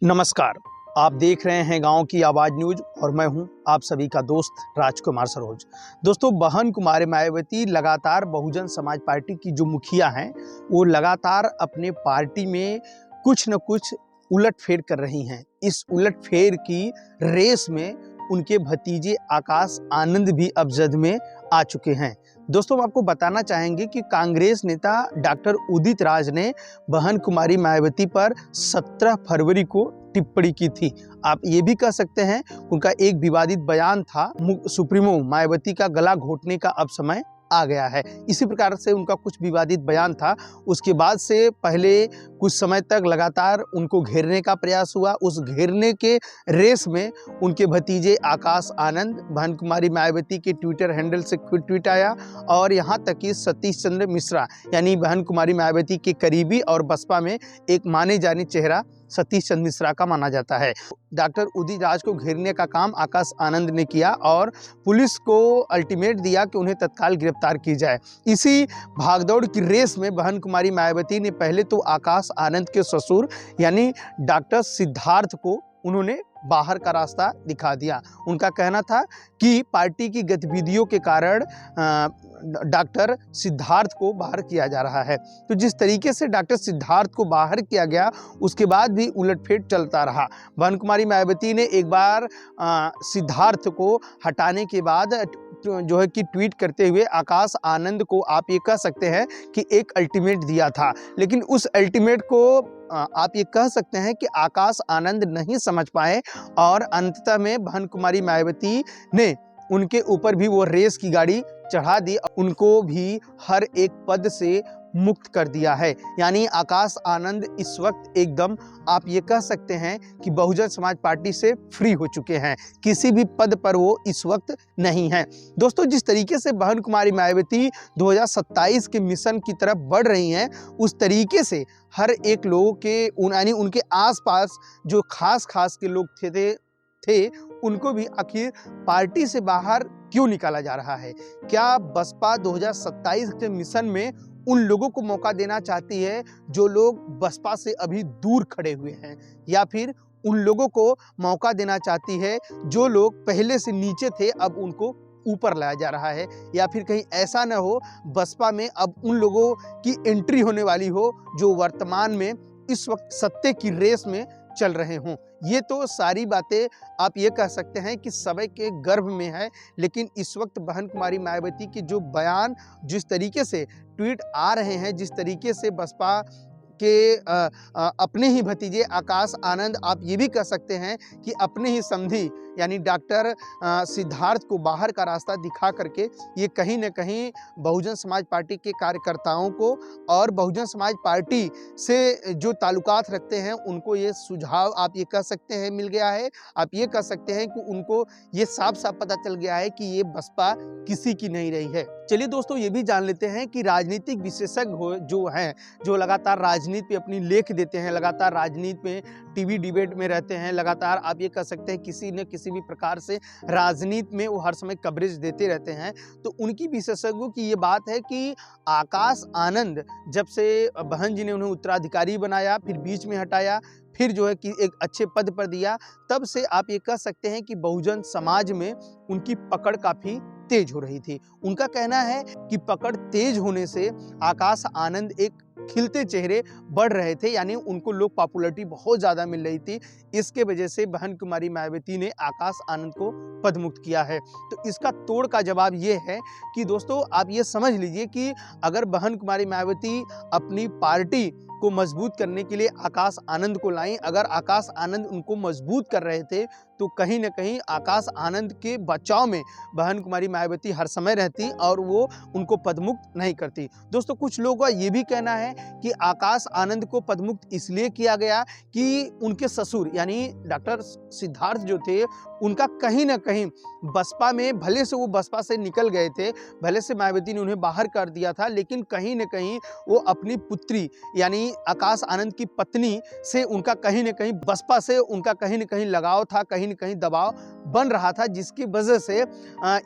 नमस्कार, आप देख रहे हैं गांव की आवाज़ न्यूज और मैं हूं आप सभी का दोस्त राजकुमार सरोज। दोस्तों, बहन कुमारी मायावती लगातार बहुजन समाज पार्टी की जो मुखिया हैं वो लगातार अपने पार्टी में कुछ न कुछ उलटफेर कर रही हैं। इस उलटफेर की रेस में उनके भतीजे आकाश आनंद भी अब जद में आ चुके हैं। दोस्तों, हम आपको बताना चाहेंगे कि कांग्रेस नेता डॉक्टर उदित राज ने बहन कुमारी मायावती पर 17 फरवरी को टिप्पणी की थी। आप ये भी कह सकते हैं उनका एक विवादित बयान था, सुप्रीमो मायावती का गला घोटने का अब समय आ गया है। इसी प्रकार से उनका कुछ विवादित बयान था। उसके बाद से पहले कुछ समय तक लगातार उनको घेरने का प्रयास हुआ। उस घेरने के रेस में उनके भतीजे आकाश आनंद, बहन कुमारी मायावती के ट्विटर हैंडल से ट्वीट आया और यहाँ तक कि सतीश चंद्र मिश्रा यानी बहन कुमारी मायावती के करीबी और बसपा में एक माने जाने चेहरा सतीश चंद्र मिश्रा का माना जाता है। डॉक्टर उदित राज को घेरने का काम आकाश आनंद ने किया और पुलिस को अल्टीमेट दिया कि उन्हें तत्काल गिरफ्तार की जाए। इसी भागदौड़ की रेस में बहन कुमारी मायावती ने पहले तो आकाश आनंद के ससुर यानी डॉक्टर सिद्धार्थ को उन्होंने बाहर का रास्ता दिखा दिया। उनका कहना था कि पार्टी की गतिविधियों के कारण डॉक्टर सिद्धार्थ को बाहर किया जा रहा है। तो जिस तरीके से डॉक्टर सिद्धार्थ को बाहर किया गया उसके बाद भी उलटफेर चलता रहा। बहन कुमारी मायावती ने एक बार सिद्धार्थ को हटाने के बाद जो है कि ट्वीट करते हुए आकाश आनंद को आप ये कह सकते हैं कि एक अल्टीमेट दिया था, लेकिन उस अल्टीमेट को आप ये कह सकते हैं कि आकाश आनंद नहीं समझ पाए और अंततः में बहन कुमारी मायावती ने उनके ऊपर भी वो रेस की गाड़ी चढ़ा दी, उनको भी हर एक पद से मुक्त कर दिया है। यानी आकाश आनंद इस वक्त एकदम आप ये कह सकते हैं कि बहुजन समाज पार्टी से फ्री हो चुके हैं, किसी भी पद पर वो इस वक्त नहीं है। दोस्तों, जिस तरीके से बहन कुमारी मायावती 2027 के मिशन की तरफ बढ़ रही हैं, उस तरीके से हर एक लोगों के यानी उनके आसपास जो खास के लोग थे उनको भी आखिर पार्टी से बाहर क्यों निकाला जा रहा है? क्या बसपा 2027 के मिशन में उन लोगों को मौका देना चाहती है जो लोग बसपा से अभी दूर खड़े हुए हैं, या फिर उन लोगों को मौका देना चाहती है जो लोग पहले से नीचे थे अब उनको ऊपर लाया जा रहा है, या फिर कहीं ऐसा न हो बसपा में अब उन लोगों की एंट्री होने वाली हो जो वर्तमान में इस वक्त सत्ते की रेस में चल रहे हों। ये तो सारी बातें आप ये कह सकते हैं कि समय के गर्भ में है, लेकिन इस वक्त बहन कुमारी मायावती के जो बयान, जिस तरीके से ट्वीट आ रहे हैं, जिस तरीके से बसपा के अपने ही भतीजे आकाश आनंद, आप ये भी कह सकते हैं कि अपने ही समधी यानी डॉक्टर सिद्धार्थ को बाहर का रास्ता दिखा करके ये कहीं न कहीं बहुजन समाज पार्टी के कार्यकर्ताओं को और बहुजन समाज पार्टी से जो ताल्लुकात रखते हैं उनको ये सुझाव आप ये कह सकते हैं मिल गया है। आप ये कह सकते हैं कि उनको ये साफ साफ पता चल गया है कि ये बसपा किसी की नहीं रही है। चलिए दोस्तों, ये भी जान लेते हैं कि राजनीतिक विशेषज्ञ जो हैं, जो लगातार राजनीति पे अपनी लेख देते हैं, लगातार राजनीति में टीवी डिबेट में रहते हैं, लगातार आप ये कह सकते हैं किसी न किसी भी प्रकार से राजनीति में वो हर समय कवरेज देते रहते हैं। तो उनकी विशेषज्ञों की ये बात है कि आकाश आनंद जब से बहन जी ने उन्हें उत्तराधिकारी बनाया, फिर बीच में हटाया, फिर जो है कि एक अच्छे पद पर दिया, तब से आप ये कह सकते हैं कि बहुजन समाज में उनकी पकड़ काफ़ी तेज हो रही थी। उनका कहना है कि पकड़ तेज होने से आकाश आनंद एक खिलते चेहरे बढ़ रहे थे, यानी उनको लोग पॉपुलैरिटी बहुत ज़्यादा मिल रही थी। इसके वजह से बहन कुमारी मायावती ने आकाश आनंद को पदमुक्त किया है। तो इसका तोड़ का जवाब ये है कि दोस्तों, आप ये समझ लीजिए कि अगर बहन कुमारी मायावती अपनी पार्टी को मजबूत करने के लिए आकाश आनंद को लाई, अगर आकाश आनंद उनको मजबूत कर रहे थे तो कहीं न कहीं आकाश आनंद के बचाव में बहन कुमारी मायावती हर समय रहती और वो उनको पदमुक्त नहीं करती। दोस्तों, कुछ लोगों का ये भी कहना है कि आकाश आनंद को पदमुक्त इसलिए किया गया कि उनके ससुर यानी डॉक्टर सिद्धार्थ जो थे उनका कहीं न कहीं बसपा में, भले से वो बसपा से निकल गए थे, भले से मायावती ने उन्हें बाहर कर दिया था, लेकिन कहीं न कहीं वो अपनी पुत्री यानी आकाश आनंद की पत्नी से उनका कहीं न कहीं बसपा से उनका कहीं न कहीं लगाव था, कहीं न कहीं दबाव बन रहा था, जिसकी वजह से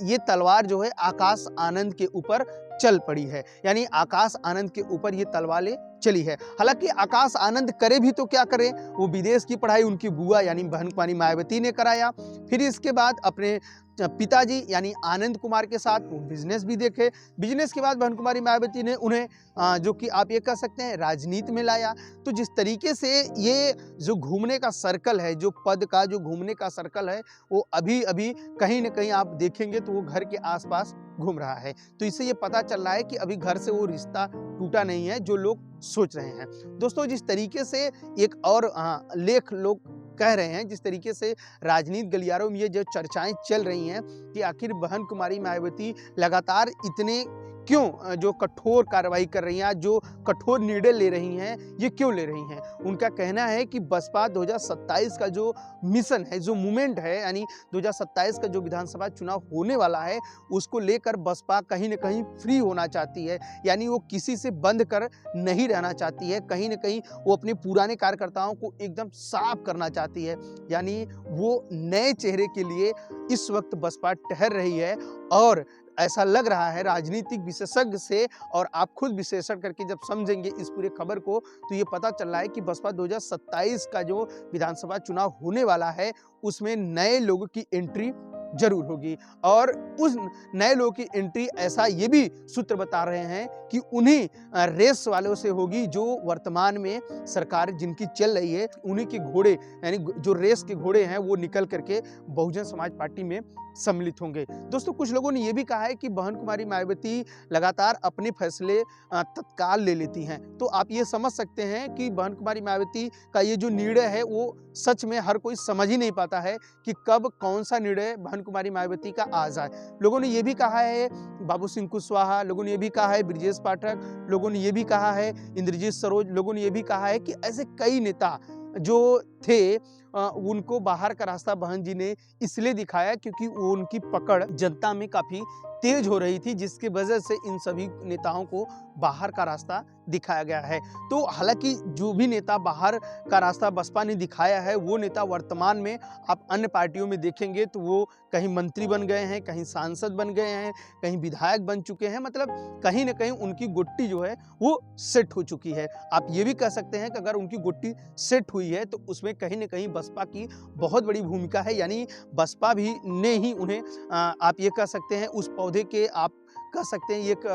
ये तलवार जो है आकाश आनंद के ऊपर चल पड़ी है। यानी आकाश आनंद के ऊपर ये तलवारें चली है। हालांकि आकाश आनंद करे भी तो क्या करें, वो विदेश की पढ़ाई उनकी बुआ यानी बहन कुमारी मायावती ने कराया। फिर इसके बाद अपने पिताजी यानी आनंद कुमार के साथ वो बिजनेस भी देखे। बिजनेस के बाद बहन कुमारी मायावती ने उन्हें जो कि आप ये कह सकते हैं राजनीति में लाया। तो जिस तरीके से ये जो घूमने का सर्कल है, जो पद का जो घूमने का सर्कल है, वो अभी अभी कहीं ना कहीं आप देखेंगे तो वो घर के आसपास घूम रहा है। तो इससे ये पता चल रहा है कि अभी घर से वो रिश्ता टूटा नहीं है जो लोग सोच रहे हैं। दोस्तों, जिस तरीके से एक और लेख लोग कह रहे हैं, जिस तरीके से राजनीति गलियारों में ये जो चर्चाएं चल रही हैं कि आखिर बहन कुमारी मायावती लगातार इतने क्यों जो कठोर कार्रवाई कर रही हैं, जो कठोर निर्णय ले रही हैं, ये क्यों ले रही हैं। उनका कहना है कि बसपा 2027 का जो मिशन है, जो मूवमेंट है, यानी 2027 का जो विधानसभा चुनाव होने वाला है, उसको लेकर बसपा कहीं ना कहीं फ्री होना चाहती है। यानी वो किसी से बंद कर नहीं रहना चाहती है, कहीं ना कहीं वो अपने पुराने कार्यकर्ताओं को एकदम साफ करना चाहती है। यानी वो नए चेहरे के लिए इस वक्त बसपा ठहर रही है। और ऐसा लग रहा है राजनीतिक विशेषज्ञ से, और आप खुद विश्लेषण करके जब समझेंगे इस पूरे खबर को, तो ये पता चल रहा है कि बसपा 2027 का जो विधानसभा चुनाव होने वाला है, उसमें नए लोगों की एंट्री जरूर होगी। और उस नए लोगों की एंट्री, ऐसा ये भी सूत्र बता रहे हैं कि उन्हीं रेस वालों से होगी जो वर्तमान में सरकार जिनकी चल रही है, उन्हीं के घोड़े यानी जो रेस के घोड़े हैं वो निकल करके बहुजन समाज पार्टी में सम्मिलित होंगे। दोस्तों, कुछ लोगों ने यह भी कहा है कि बहन कुमारी मायावती लगातार अपने फैसले तत्काल ले लेती हैं। तो आप ये समझ सकते हैं कि बहन कुमारी मायावती का ये जो निर्णय है, वो सच में हर कोई समझ ही नहीं पाता है कि कब कौन सा निर्णय बहन कुमारी मायावती का आ जाए। लोगों ने यह भी कहा है, बाबू सिंह कुशवाहा, लोगों ने यह भी कहा है ब्रिजेश पाठक, लोगों ने यह भी कहा है इंद्रजीत सरोज, लोगों ने यह भी कहा है कि ऐसे कई नेता जो थे उनको बाहर का रास्ता बहन जी ने इसलिए दिखाया क्योंकि वो उनकी पकड़ जनता में काफी तेज हो रही थी, जिसकी वजह से इन सभी नेताओं को बाहर का रास्ता दिखाया गया है। तो हालांकि जो भी नेता बाहर का रास्ता बसपा ने दिखाया है, वो नेता वर्तमान में आप अन्य पार्टियों में देखेंगे तो वो कहीं मंत्री बन गए हैं, कहीं सांसद बन गए हैं, कहीं विधायक बन चुके हैं। मतलब कहीं ना कहीं उनकी गुट्टी जो है वो सेट हो चुकी है। आप ये भी कह सकते हैं कि अगर उनकी गुट्टी सेट हुई है तो उसमें कहीं ना कहीं बसपा की बहुत बड़ी भूमिका है। यानी बसपा भी ने ही उन्हें आप ये कह सकते हैं उस पौधे के आप कह सकते हैं एक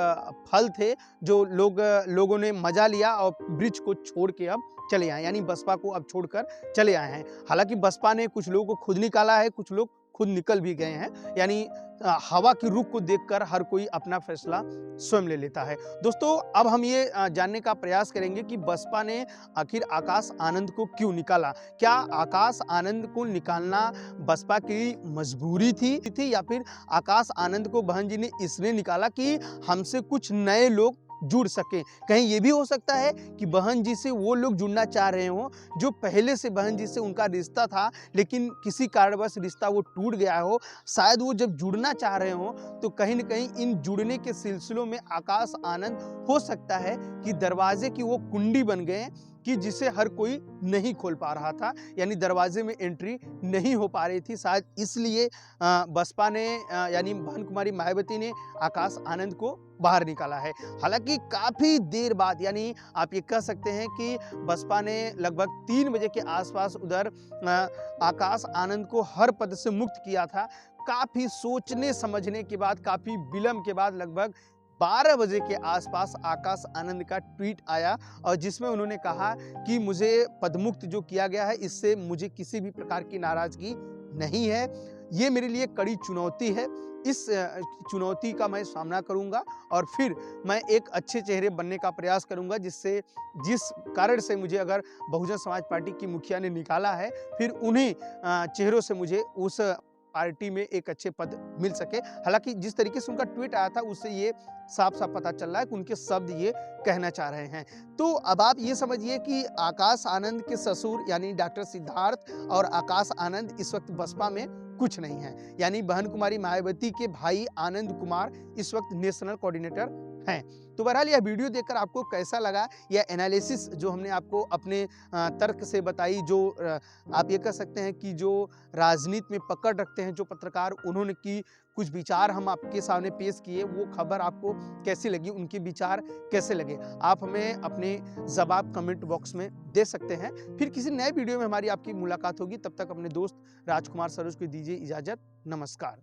फल थे जो लोगों ने मजा लिया और वृक्ष को छोड़ के अब चले आए, यानी बसपा को अब छोड़कर चले आए हैं। हालांकि बसपा ने कुछ लोगों को खुद निकाला है, कुछ लोग खुद निकल भी गए हैं। यानी हवा की रुख को देखकर हर कोई अपना फैसला स्वयं ले लेता है। दोस्तों, अब हम ये जानने का प्रयास करेंगे कि बसपा ने आखिर आकाश आनंद को क्यों निकाला। क्या आकाश आनंद को निकालना बसपा की मजबूरी थी या फिर आकाश आनंद को बहन जी ने इसलिए निकाला कि हमसे कुछ नए लोग जुड़ सके। कहीं ये भी हो सकता है कि बहन जी से वो लोग जुड़ना चाह रहे हों जो पहले से बहन जी से उनका रिश्ता था, लेकिन किसी कारणवश रिश्ता वो टूट गया हो। शायद वो जब जुड़ना चाह रहे हों तो कहीं न कहीं इन जुड़ने के सिलसिलों में आकाश आनंद हो सकता है कि दरवाजे की वो कुंडी बन गए कि जिसे हर कोई नहीं खोल पा रहा था, यानी दरवाजे में एंट्री नहीं हो पा रही थी। शायद इसलिए बसपा ने यानी बहन कुमारी मायावती ने आकाश आनंद को बाहर निकाला है। हालांकि काफ़ी देर बाद, यानी आप ये कह सकते हैं कि बसपा ने लगभग 3 बजे के आसपास उधर आकाश आनंद को हर पद से मुक्त किया था। काफ़ी सोचने समझने के बाद, काफ़ी विलम्ब के बाद लगभग 12 बजे के आसपास आकाश आनंद का ट्वीट आया और जिसमें उन्होंने कहा कि मुझे पदमुक्त जो किया गया है इससे मुझे किसी भी प्रकार की नाराज़गी नहीं है। ये मेरे लिए कड़ी चुनौती है। इस चुनौती का मैं सामना करूंगा और फिर मैं एक अच्छे चेहरे बनने का प्रयास करूंगा, जिस कारण से मुझे अगर बहुजन समाज पार्टी की मुखिया ने निकाला है, फिर उन्हीं चेहरों से मुझे उस पार्टी में एक अच्छे पद मिल सके। हालांकि जिस तरीके से उनका ट्वीट आया था उससे ये साफ साफ पता चल रहा है कि उनके शब्द ये कहना चाह रहे हैं। तो अब आप ये समझिए कि आकाश आनंद के ससुर यानी डॉक्टर सिद्धार्थ और आकाश आनंद इस वक्त बसपा में कुछ नहीं है। यानी बहन कुमारी मायावती के भाई आनंद कुमार इस वक्त नेशनल कोऑर्डिनेटर हैं। तो बहरहाल यह वीडियो देखकर आपको कैसा लगा, यह एनालिसिस जो हमने आपको अपने तर्क से बताई, जो आप ये कह सकते हैं कि जो राजनीति में पकड़ रखते हैं जो पत्रकार, उन्होंने की कुछ विचार हम आपके सामने पेश किए, वो खबर आपको कैसी लगी, उनके विचार कैसे लगे, आप हमें अपने जवाब कमेंट बॉक्स में दे सकते हैं। फिर किसी नए वीडियो में हमारी आपकी मुलाकात होगी, तब तक अपने दोस्त राजकुमार सरोज को दीजिए इजाजत। नमस्कार।